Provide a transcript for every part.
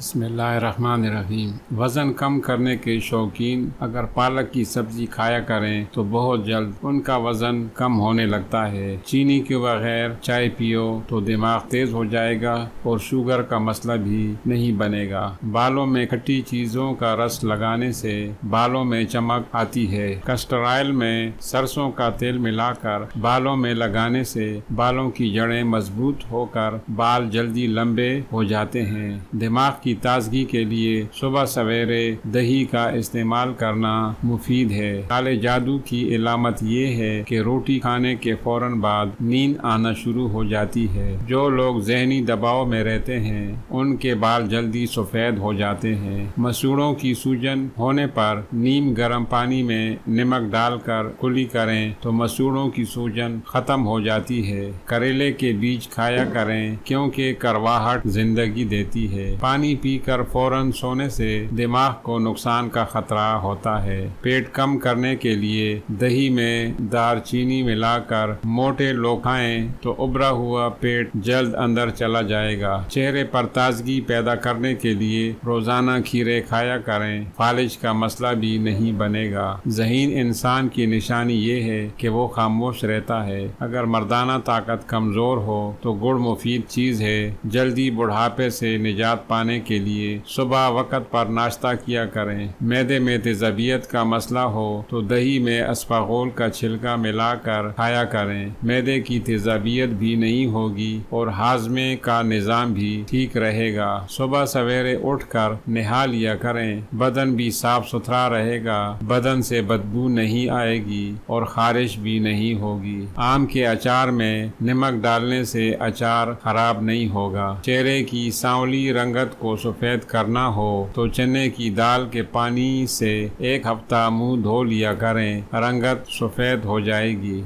بسم اللہ الرحمن الرحیم۔ وزن کم کرنے کے شوقین اگر پالک کی سبزی کھایا کریں تو بہت جلد ان کا وزن کم ہونے لگتا ہے۔ چینی کے بغیر چائے پیو تو دماغ تیز ہو جائے گا اور شوگر کا مسئلہ بھی نہیں بنے گا۔ بالوں میں کھٹی چیزوں کا رس لگانے سے بالوں میں چمک آتی ہے۔ کسٹر آئل میں سرسوں کا تیل ملا کر بالوں میں لگانے سے بالوں کی جڑیں مضبوط ہو کر بال جلدی لمبے ہو جاتے ہیں۔ دماغ کی تازگی کے لیے صبح سویرے دہی کا استعمال کرنا مفید ہے۔ کالے جادو کی علامت یہ ہے کہ روٹی کھانے کے فوراً بعد نیند آنا شروع ہو جاتی ہے۔ جو لوگ ذہنی دباؤ میں رہتے ہیں ان کے بال جلدی سفید ہو جاتے ہیں۔ مسوڑوں کی سوجن ہونے پر نیم گرم پانی میں نمک ڈال کر کلی کریں تو مسوڑوں کی سوجن ختم ہو جاتی ہے۔ کریلے کے بیج کھایا کریں کیونکہ کرواہٹ زندگی دیتی ہے۔ پانی پی کر فوراً سونے سے دماغ کو نقصان کا خطرہ ہوتا ہے۔ پیٹ کم کرنے کے لیے دہی میں دار چینی ملا کر موٹے لوگ کھائیں تو ابھرا ہوا پیٹ جلد اندر چلا جائے گا۔ چہرے پر تازگی پیدا کرنے کے لیے روزانہ کھیرے کھایا کریں، فالج کا مسئلہ بھی نہیں بنے گا۔ ذہین انسان کی نشانی یہ ہے کہ وہ خاموش رہتا ہے۔ اگر مردانہ طاقت کمزور ہو تو گڑ مفید چیز ہے۔ جلدی بڑھاپے سے نجات پانے کے لیے صبح وقت پر ناشتہ کیا کریں۔ معدے میں تیزابیت کا مسئلہ ہو تو دہی میں اسپاغول کا چھلکا ملا کر کھایا کریں۔ معدے کی تیزابیت بھی نہیں ہوگی اور ہاضمے کا نظام بھی ٹھیک رہے گا۔ صبح سویرے اٹھ کر نہا لیا کریں، بدن بھی صاف ستھرا رہے گا، بدن سے بدبو نہیں آئے گی اور خارش بھی نہیں ہوگی۔ آم کے اچار میں نمک ڈالنے سے اچار خراب نہیں ہوگا۔ چہرے کی سانولی رنگت کو سفید کرنا ہو تو چنے کی دال کے پانی سے ایک ہفتہ منہ دھو لیا کریں، رنگت سفید ہو جائے گی۔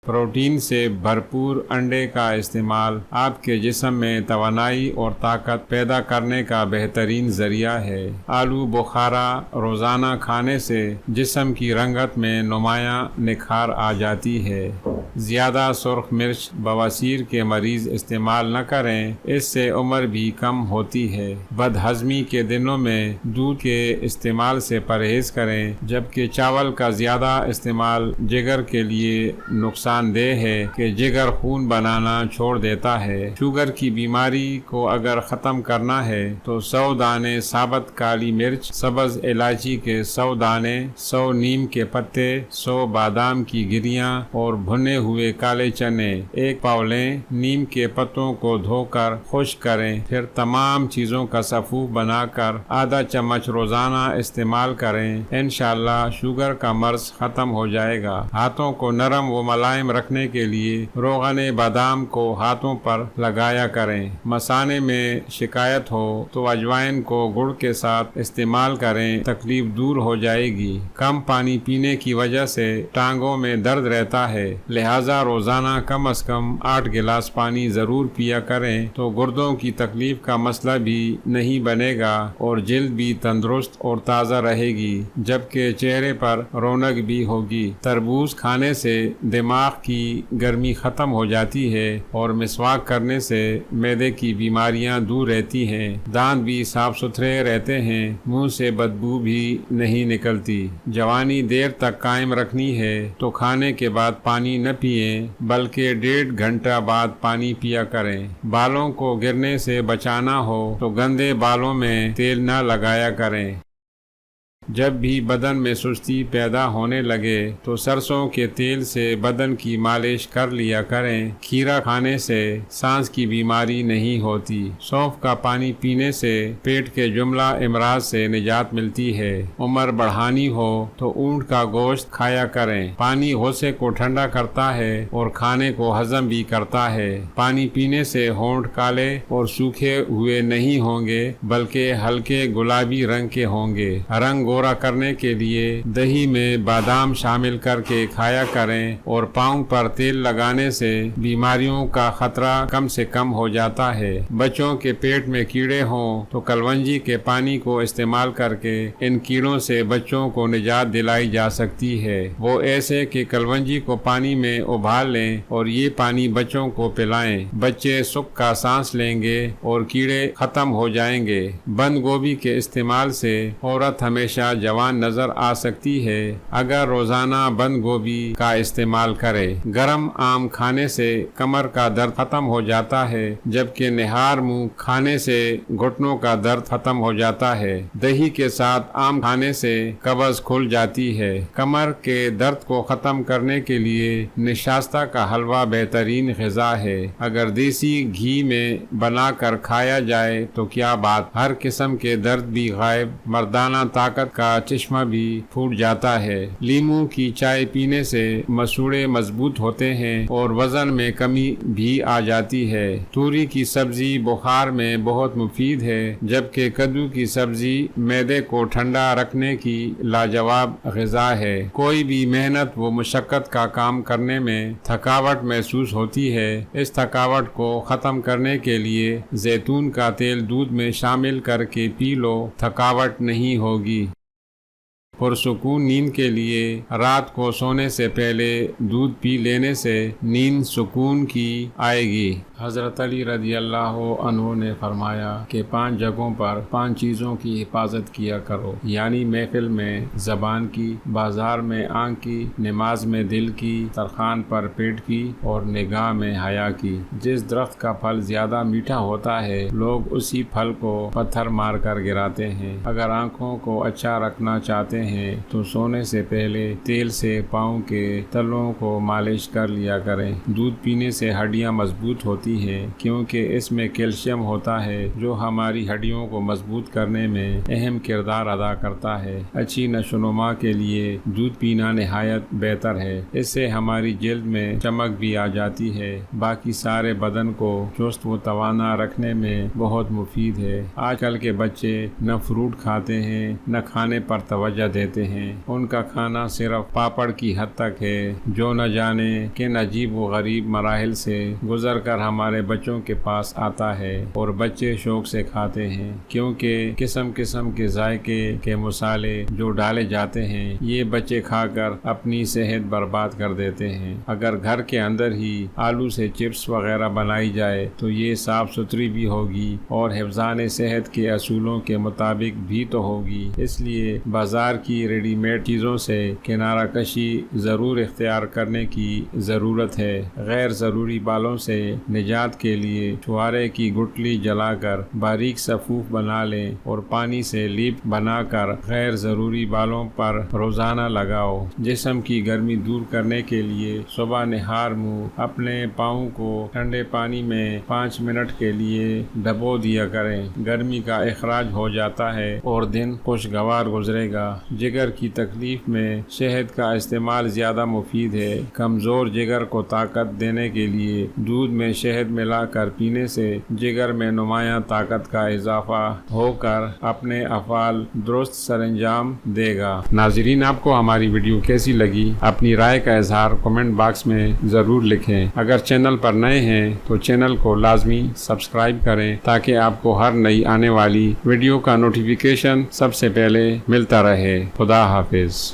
پروٹین سے بھرپور انڈے کا استعمال آپ کے جسم میں توانائی اور طاقت پیدا کرنے کا بہترین ذریعہ ہے۔ آلو بخارا روزانہ کھانے سے جسم کی رنگت میں نمایاں نکھار آ جاتی ہے۔ زیادہ سرخ مرچ بواسیر کے مریض استعمال نہ کریں، اس سے عمر بھی کم ہوتی ہے۔ بد ہضمی کے دنوں میں دودھ کے استعمال سے پرہیز کریں، جبکہ چاول کا زیادہ استعمال جگر کے لیے نقصان دہ ہے کہ جگر خون بنانا چھوڑ دیتا ہے۔ شوگر کی بیماری کو اگر ختم کرنا ہے تو 100 دانے ثابت کالی مرچ، سبز الائچی کے 100 دانے، 100 نیم کے پتے، 100 بادام کی گریاں اور بھنے ہوئے کالے چنے ایک پاؤ لیں۔ نیم کے پتوں کو دھو کر خشک کریں، پھر تمام چیزوں کا سفوف بنا کر آدھا چمچ روزانہ استعمال کریں۔ انشاءاللہ شوگر کا مرض ختم ہو جائے گا۔ ہاتھوں کو نرم و ملائم رکھنے کے لیے روغن بادام کو ہاتھوں پر لگایا کریں۔ مثانے میں شکایت ہو تو اجوائن کو گڑ کے ساتھ استعمال کریں، تکلیف دور ہو جائے گی۔ کم پانی پینے کی وجہ سے ٹانگوں میں درد رہتا ہے، لہذا روزانہ کم از کم 8 گلاس پانی ضرور پیا کریں تو گردوں کی تکلیف کا مسئلہ بھی نہیں بنے گا اور جلد بھی تندرست اور تازہ رہے گی، جبکہ چہرے پر رونق بھی ہوگی۔ تربوز کھانے سے دماغ کی گرمی ختم ہو جاتی ہے اور مسواک کرنے سے معدے کی بیماریاں دور رہتی ہیں۔ دانت بھی صاف ستھرے رہتے ہیں، منہ سے بدبو بھی نہیں نکلتی۔ جوانی دیر تک قائم رکھنی ہے تو کھانے کے بعد پانی نہ پئیں بلکہ 1.5 گھنٹہ بعد پانی پیا کریں۔ بالوں کو گرنے سے بچانا ہو تو گندے بالوں میں تیل نہ لگایا کریں۔ جب بھی بدن میں سستی پیدا ہونے لگے تو سرسوں کے تیل سے بدن کی مالش کر لیا کریں۔ کھیرا کھانے سے سانس کی بیماری نہیں ہوتی۔ سونف کا پانی پینے سے پیٹ کے جملہ امراض سے نجات ملتی ہے۔ عمر بڑھانی ہو تو اونٹ کا گوشت کھایا کریں۔ پانی غصے کو ٹھنڈا کرتا ہے اور کھانے کو ہضم بھی کرتا ہے۔ پانی پینے سے ہونٹ کالے اور سوکھے ہوئے نہیں ہوں گے بلکہ ہلکے گلابی رنگ کے ہوں گے۔ رنگ پورا کرنے کے لیے دہی میں بادام شامل کر کے کھایا کریں اور پاؤں پر تیل لگانے سے بیماریوں کا خطرہ کم سے کم ہو جاتا ہے۔ بچوں کے پیٹ میں کیڑے ہوں تو کلونجی کے پانی کو استعمال کر کے ان کیڑوں سے بچوں کو نجات دلائی جا سکتی ہے۔ وہ ایسے کہ کلونجی کو پانی میں ابال لیں اور یہ پانی بچوں کو پلائیں۔ بچے سکھ کا سانس لیں گے اور کیڑے ختم ہو جائیں گے۔ بند گوبھی کے استعمال سے عورت ہمیشہ جوان نظر آ سکتی ہے اگر روزانہ بند گوبھی کا استعمال کرے۔ گرم آم کھانے سے کمر کا درد ختم ہو جاتا ہے جبکہ نہار منہ کھانے سے گھٹنوں کا درد ختم ہو جاتا ہے۔ دہی کے ساتھ آم کھانے سے قبض کھل جاتی ہے۔ کمر کے درد کو ختم کرنے کے لیے نشاستہ کا حلوہ بہترین غذا ہے۔ اگر دیسی گھی میں بنا کر کھایا جائے تو کیا بات، ہر قسم کے درد بھی غائب، مردانہ طاقت کا چشمہ بھی پھوٹ جاتا ہے۔ لیموں کی چائے پینے سے مسوڑے مضبوط ہوتے ہیں اور وزن میں کمی بھی آ جاتی ہے۔ توری کی سبزی بخار میں بہت مفید ہے جبکہ کدو کی سبزی معدے کو ٹھنڈا رکھنے کی لاجواب غذا ہے۔ کوئی بھی محنت و مشقت کا کام کرنے میں تھکاوٹ محسوس ہوتی ہے، اس تھکاوٹ کو ختم کرنے کے لیے زیتون کا تیل دودھ میں شامل کر کے پی لو، تھکاوٹ نہیں ہوگی۔ پرسکون نیند کے لیے رات کو سونے سے پہلے دودھ پی لینے سے نیند سکون کی آئے گی۔ حضرت علی رضی اللہ عنہ نے فرمایا کہ 5 جگہوں پر 5 چیزوں کی حفاظت کیا کرو، یعنی محفل میں زبان کی، بازار میں آنکھ کی، نماز میں دل کی، ترخان پر پیٹ کی اور نگاہ میں حیا کی۔ جس درخت کا پھل زیادہ میٹھا ہوتا ہے لوگ اسی پھل کو پتھر مار کر گراتے ہیں۔ اگر آنکھوں کو اچھا رکھنا چاہتے ہیں تو سونے سے پہلے تیل سے پاؤں کے تلوں کو مالش کر لیا کریں۔ دودھ پینے سے ہڈیاں مضبوط ہوتی ہیں کیونکہ اس میں کیلشیم ہوتا ہے جو ہماری ہڈیوں کو مضبوط کرنے میں اہم کردار ادا کرتا ہے۔ اچھی نشو و نما کے لیے دودھ پینا نہایت بہتر ہے، اس سے ہماری جلد میں چمک بھی آ جاتی ہے، باقی سارے بدن کو چست و توانا رکھنے میں بہت مفید ہے۔ آج کل کے بچے نہ فروٹ کھاتے ہیں نہ کھانے پر توجہ دیتے ہیں، ان کا کھانا صرف پاپڑ کی حد تک ہے جو نہ جانے کن عجیب و غریب مراحل سے گزر کر ہمارے بچوں کے پاس آتا ہے اور بچے شوق سے کھاتے ہیں کیونکہ قسم قسم کے ذائقے کے مصالحے جو ڈالے جاتے ہیں یہ بچے کھا کر اپنی صحت برباد کر دیتے ہیں۔ اگر گھر کے اندر ہی آلو سے چپس وغیرہ بنائی جائے تو یہ صاف ستھری بھی ہوگی اور حفظان صحت کے اصولوں کے مطابق بھی تو ہوگی۔ اس لیے بازار کی ریڈی میڈ چیزوں سے کنارہ کشی ضرور اختیار کرنے کی ضرورت ہے۔ غیر ضروری بالوں سے نجات کے لیے چھوارے کی گٹلی جلا کر باریک صفوف بنا لیں اور پانی سے لیپ بنا کر غیر ضروری بالوں پر روزانہ لگاؤ۔ جسم کی گرمی دور کرنے کے لیے صبح نہار منہ اپنے پاؤں کو ٹھنڈے پانی میں 5 منٹ کے لیے ڈبو دیا کریں، گرمی کا اخراج ہو جاتا ہے اور دن خوشگوار گزرے گا۔ جگر کی تکلیف میں شہد کا استعمال زیادہ مفید ہے۔ کمزور جگر کو طاقت دینے کے لیے دودھ میں شہد ملا کر پینے سے جگر میں نمایاں طاقت کا اضافہ ہو کر اپنے افعال درست سر انجام دے گا۔ ناظرین، آپ کو ہماری ویڈیو کیسی لگی؟ اپنی رائے کا اظہار کمنٹ باکس میں ضرور لکھیں۔ اگر چینل پر نئے ہیں تو چینل کو لازمی سبسکرائب کریں تاکہ آپ کو ہر نئی آنے والی ویڈیو کا نوٹیفیکیشن سب سے پہلے ملتا رہے۔ خدا حافظ۔